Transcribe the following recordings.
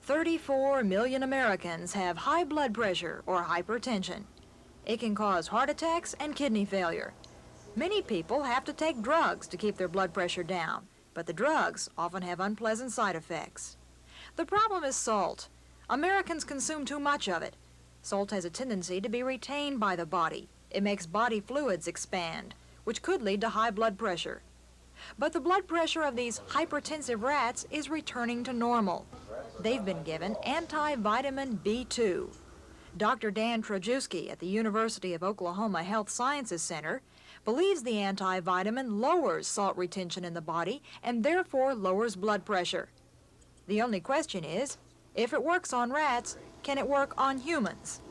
34 million Americans have high blood pressure or hypertension. It can cause heart attacks and kidney failure. Many people have to take drugs to keep their blood pressure down, but the drugs often have unpleasant side effects. The problem is salt. Americans consume too much of it. Salt has a tendency to be retained by the body. It makes body fluids expand, which could lead to high blood pressure. But the blood pressure of these hypertensive rats is returning to normal. They've been given antivitamin B2. Dr. Dan Trojewski at the University of Oklahoma Health Sciences Center believes the antivitamin lowers salt retention in the body and therefore lowers blood pressure. The only question is, if it works on rats, can it work on humans?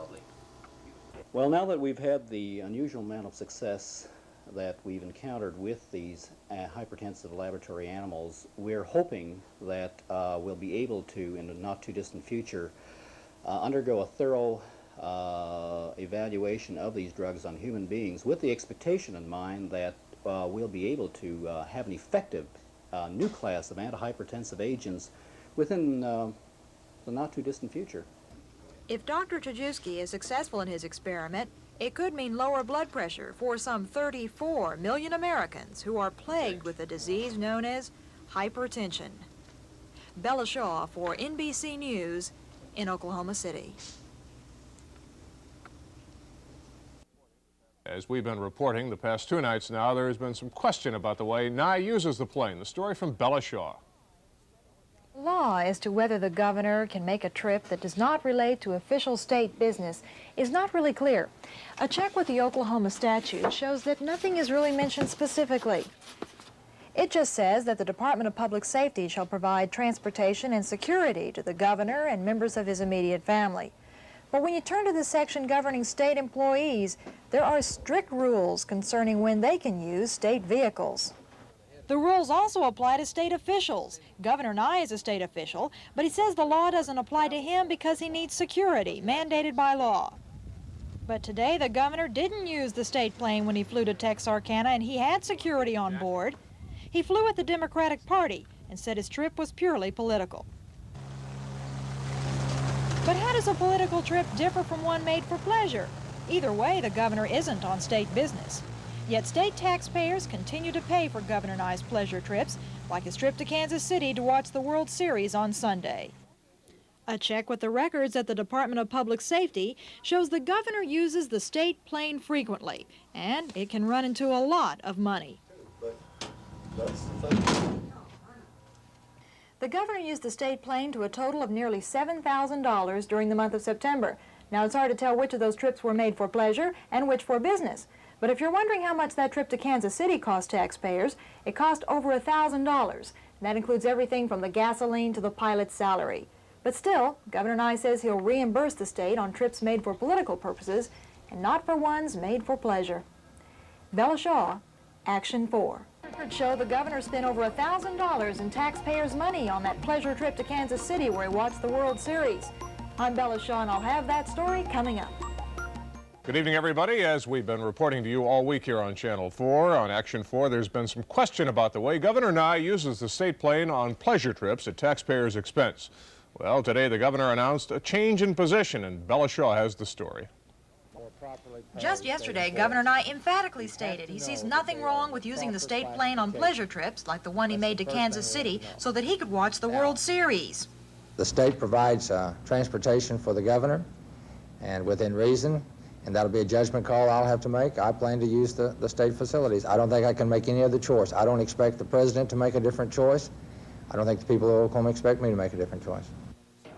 Well, now that we've had the unusual amount of success that we've encountered with these hypertensive laboratory animals, we're hoping that we'll be able to, in the not-too-distant future, undergo a thorough evaluation of these drugs on human beings with the expectation in mind that we'll be able to have an effective new class of antihypertensive agents within the not-too-distant future. If Dr. Trojewski is successful in his experiment, it could mean lower blood pressure for some 34 million Americans who are plagued with a disease known as hypertension. Bella Shaw for NBC News in Oklahoma City. As we've been reporting the past 2 nights now, there has been some question about the way Nigh uses the plane. The story from Bella Shaw. Law as to whether the governor can make a trip that does not relate to official state business is not really clear. A check with the Oklahoma statute shows that nothing is really mentioned specifically. It just says that the Department of Public Safety shall provide transportation and security to the governor and members of his immediate family. But when you turn to the section governing state employees, there are strict rules concerning when they can use state vehicles. The rules also apply to state officials. Governor Nigh is a state official, but he says the law doesn't apply to him because he needs security, mandated by law. But today the governor didn't use the state plane when he flew to Texarkana, and he had security on board. He flew with the Democratic Party and said his trip was purely political. But how does a political trip differ from one made for pleasure? Either way, the governor isn't on state business. Yet state taxpayers continue to pay for Governor Nye's pleasure trips, like his trip to Kansas City to watch the World Series on Sunday. A check with the records at the Department of Public Safety shows the governor uses the state plane frequently, and it can run into a lot of money. The governor used the state plane to a total of nearly $7,000 during the month of September. Now, it's hard to tell which of those trips were made for pleasure and which for business. But if you're wondering how much that trip to Kansas City cost taxpayers, it cost over $1,000. That includes everything from the gasoline to the pilot's salary. But still, Governor Nigh says he'll reimburse the state on trips made for political purposes and not for ones made for pleasure. Bella Shaw, Action 4. Records show the governor spent over $1,000 in taxpayers' money on that pleasure trip to Kansas City where he watched the World Series. I'm Bella Shaw, and I'll have that story coming up. Good evening, everybody. As we've been reporting to you all week here on Channel 4, on Action 4, there's been some question about the way Governor Nigh uses the state plane on pleasure trips at taxpayers' expense. Well, today the governor announced a change in position, and Bella Shaw has the story. Just yesterday, Governor Nigh emphatically stated he sees nothing wrong with using the state plane on pleasure trips like the one he made to Kansas City so that he could watch the World Series. The state provides transportation for the governor, and within reason, and that'll be a judgment call I'll have to make. I plan to use the state facilities. I don't think I can make any other choice. I don't expect the president to make a different choice. I don't think the people of Oklahoma expect me to make a different choice.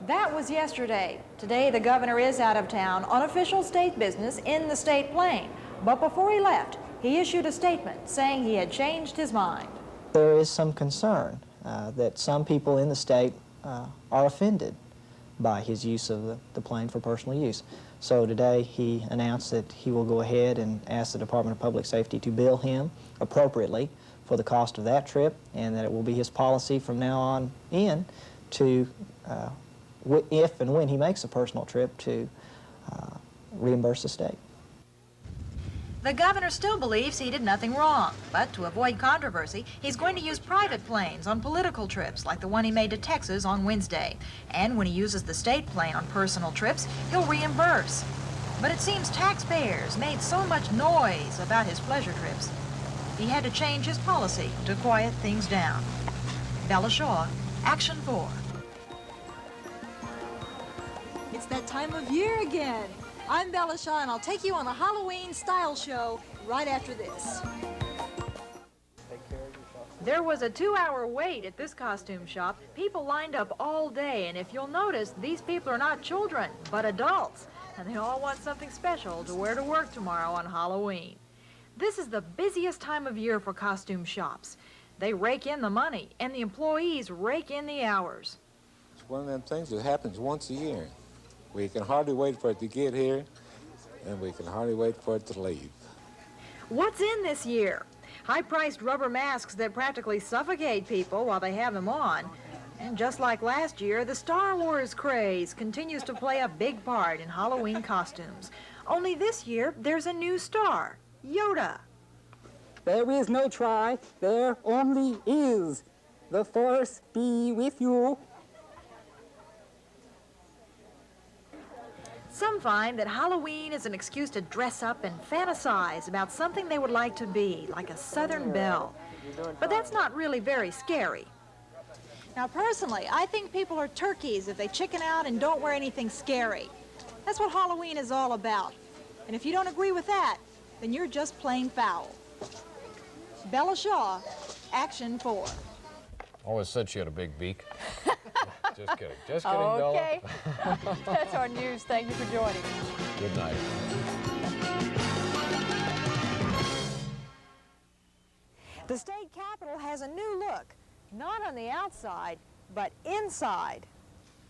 That was yesterday. Today, the governor is out of town on official state business in the state plane. But before he left, he issued a statement saying he had changed his mind. There is some concern that some people in the state are offended by his use of the plane for personal use. So today he announced that he will go ahead and ask the Department of Public Safety to bill him appropriately for the cost of that trip, and that it will be his policy from now on in to, if and when he makes a personal trip, to reimburse the state. The governor still believes he did nothing wrong, but to avoid controversy, he's going to use private planes on political trips like the one he made to Texas on Wednesday. And when he uses the state plane on personal trips, he'll reimburse. But it seems taxpayers made so much noise about his pleasure trips, he had to change his policy to quiet things down. Bella Shaw, Action 4. It's that time of year again. I'm Bella Shaw, and I'll take you on a Halloween style show right after this. There was a 2-hour wait at this costume shop. People lined up all day, and if you'll notice, these people are not children, but adults, and they all want something special to wear to work tomorrow on Halloween. This is the busiest time of year for costume shops. They rake in the money, and the employees rake in the hours. It's one of them things that happens once a year. We can hardly wait for it to get here, and we can hardly wait for it to leave. What's in this year? High-priced rubber masks that practically suffocate people while they have them on. And just like last year, the Star Wars craze continues to play a big part in Halloween costumes. Only this year, there's a new star, Yoda. There is no try, there only is. The Force be with you. Some find that Halloween is an excuse to dress up and fantasize about something they would like to be, like a Southern belle. But that's not really very scary. Now, personally, I think people are turkeys if they chicken out and don't wear anything scary. That's what Halloween is all about. And if you don't agree with that, then you're just plain foul. Bella Shaw, Action 4. Always said she had a big beak. Just kidding. Just kidding, Bella. Okay. That's our news. Thank you for joining us. Good night. The state capitol has a new look, not on the outside, but inside.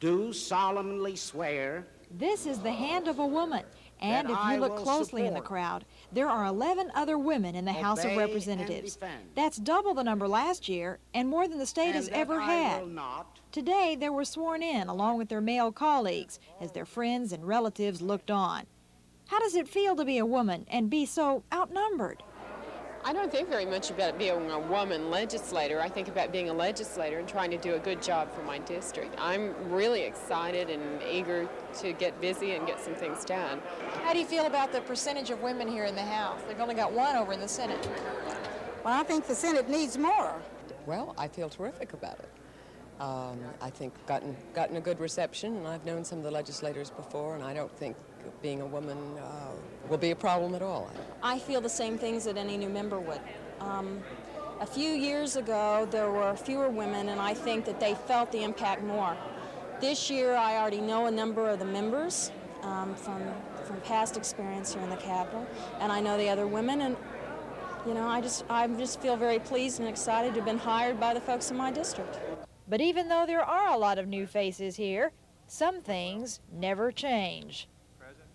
Do solemnly swear. This is the hand of a woman. And if you look closely in the crowd, there are 11 other women in the House of Representatives. That's double the number last year and more than the state has ever had. Today, they were sworn in along with their male colleagues as their friends and relatives looked on. How does it feel to be a woman and be so outnumbered? I don't think very much about being a woman legislator. I think about being a legislator and trying to do a good job for my district. I'm really excited and eager to get busy and get some things done. How do you feel about the percentage of women here in the House? They've only got one over in the Senate. Well, I think the Senate needs more. Well, I feel terrific about it. I think gotten a good reception, and I've known some of the legislators before, and I don't think being a woman will be a problem at all. I feel the same things that any new member would. A few years ago, there were fewer women, and I think that they felt the impact more. This year, I already know a number of the members from past experience here in the Capitol, and I know the other women, and you know, I just feel very pleased and excited to have been hired by the folks in my district. But even though there are a lot of new faces here, some things never change.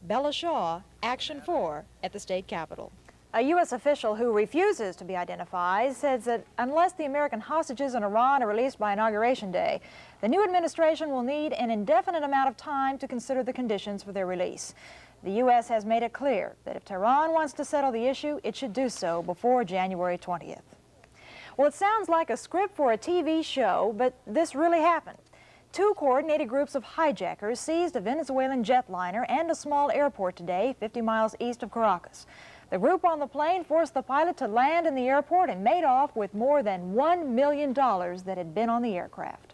Bella Shaw, Action 4 at the state capitol. A U.S. official who refuses to be identified says that unless the American hostages in Iran are released by Inauguration Day, the new administration will need an indefinite amount of time to consider the conditions for their release. The U.S. has made it clear that if Tehran wants to settle the issue, it should do so before January 20th. Well, it sounds like a script for a TV show, but this really happened. Two coordinated groups of hijackers seized a Venezuelan jetliner and a small airport today, 50 miles east of Caracas. The group on the plane forced the pilot to land in the airport and made off with more than $1 million that had been on the aircraft.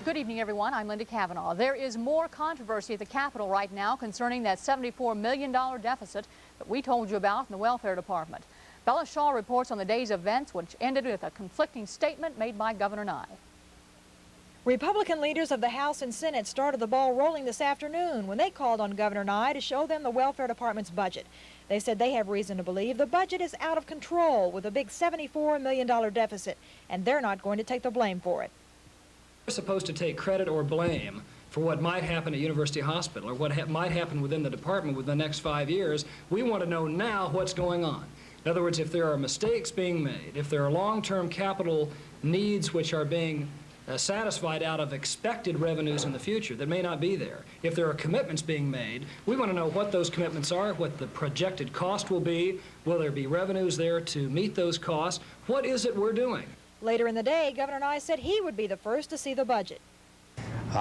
Good evening, everyone. I'm Linda Cavanaugh. There is more controversy at the Capitol right now concerning that $74 million deficit that we told you about in the Welfare Department. Bella Shaw reports on the day's events, which ended with a conflicting statement made by Governor Nigh. Republican leaders of the House and Senate started the ball rolling this afternoon when they called on Governor Nigh to show them the Welfare Department's budget. They said they have reason to believe the budget is out of control with a big $74 million deficit, and they're not going to take the blame for it. We're supposed to take credit or blame for what might happen at University Hospital or what might happen within the department within the next 5 years. We want to know now what's going on. In other words, if there are mistakes being made, if there are long-term capital needs which are being satisfied out of expected revenues in the future that may not be there, if there are commitments being made, we want to know what those commitments are, what the projected cost will be, will there be revenues there to meet those costs, what is it we're doing? Later in the day, Governor Nigh said he would be the first to see the budget.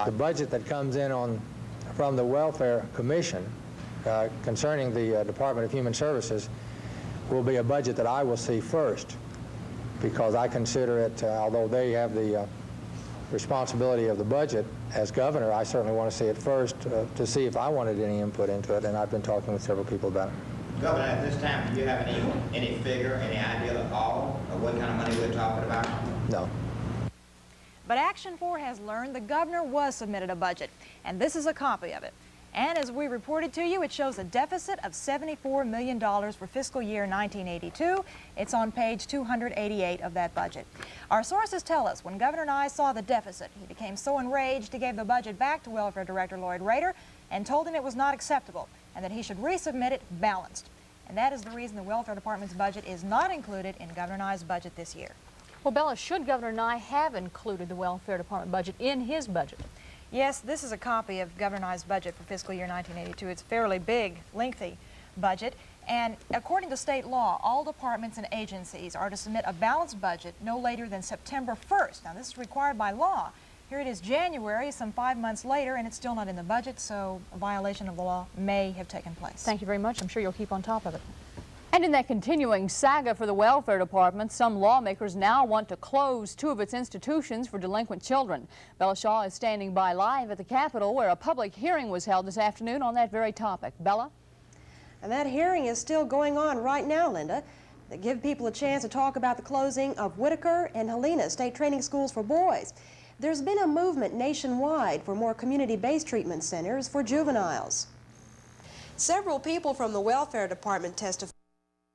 The budget that comes in from the Welfare Commission concerning the Department of Human Services will be a budget that I will see first, because I consider it, although they have the responsibility of the budget, as governor, I certainly want to see it first to see if I wanted any input into it, and I've been talking with several people about it. Governor, at this time, do you have any figure, any idea at all of what kind of money we're talking about? No. But Action 4 has learned the governor was submitted a budget, and this is a copy of it. And as we reported to you, it shows a deficit of $74 million for fiscal year 1982. It's on page 288 of that budget. Our sources tell us when Governor Nigh saw the deficit, he became so enraged he gave the budget back to Welfare Director Lloyd Rader and told him it was not acceptable and that he should resubmit it balanced. And that is the reason the Welfare Department's budget is not included in Governor Nye's budget this year. Well, Bella, should Governor Nigh have included the Welfare Department budget in his budget? Yes, this is a copy of Governor Nye's budget for fiscal year 1982. It's a fairly big, lengthy budget. And according to state law, all departments and agencies are to submit a balanced budget no later than September 1st. Now, this is required by law. Here it is January, some 5 months later, and it's still not in the budget, so a violation of the law may have taken place. Thank you very much. I'm sure you'll keep on top of it. And in that continuing saga for the Welfare Department, some lawmakers now want to close 2 of its institutions for delinquent children. Bella Shaw is standing by live at the Capitol, where a public hearing was held this afternoon on that very topic. Bella? And that hearing is still going on right now, Linda. They give people a chance to talk about the closing of Whitaker and Helena State Training Schools for Boys. There's been a movement nationwide for more community-based treatment centers for juveniles. Several people from the Welfare Department testified